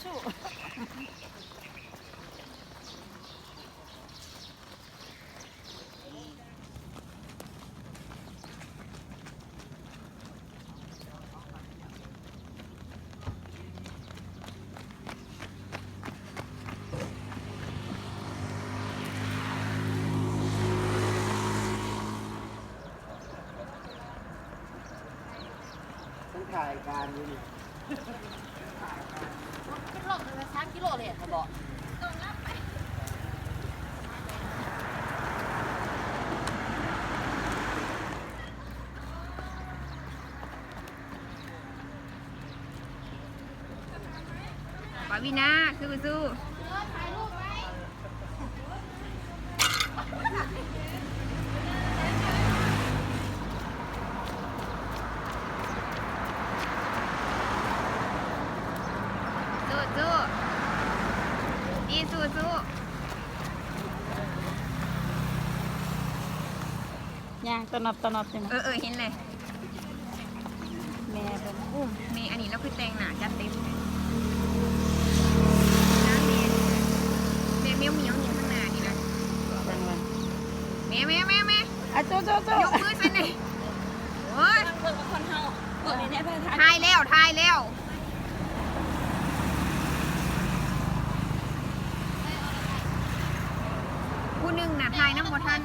สู้ต้องถ่ายการอยู่นี่ เป็นโลเป็น3 กิโลเลยเขาบอกปาวินาสู้สู้สู้ดีสู้ย่างตะนอบใช่ไหม เห็นเลย แม่เป็น อุ้มเมย์อันนี้เราคือแต่งหนาจัดเต็มเลยน้าเมย์เมียวอยู่ข้างหน้านี่นะ จังหวะ เมย์ อ่ะโจ้ ยกมือใส่หน่อยโอ้ย เพิ่นกับคนเฮาเพิ่นนี่เพิ่น ทายแล้วผู้หนึ่งน่ะทายน้ำบ่ทัน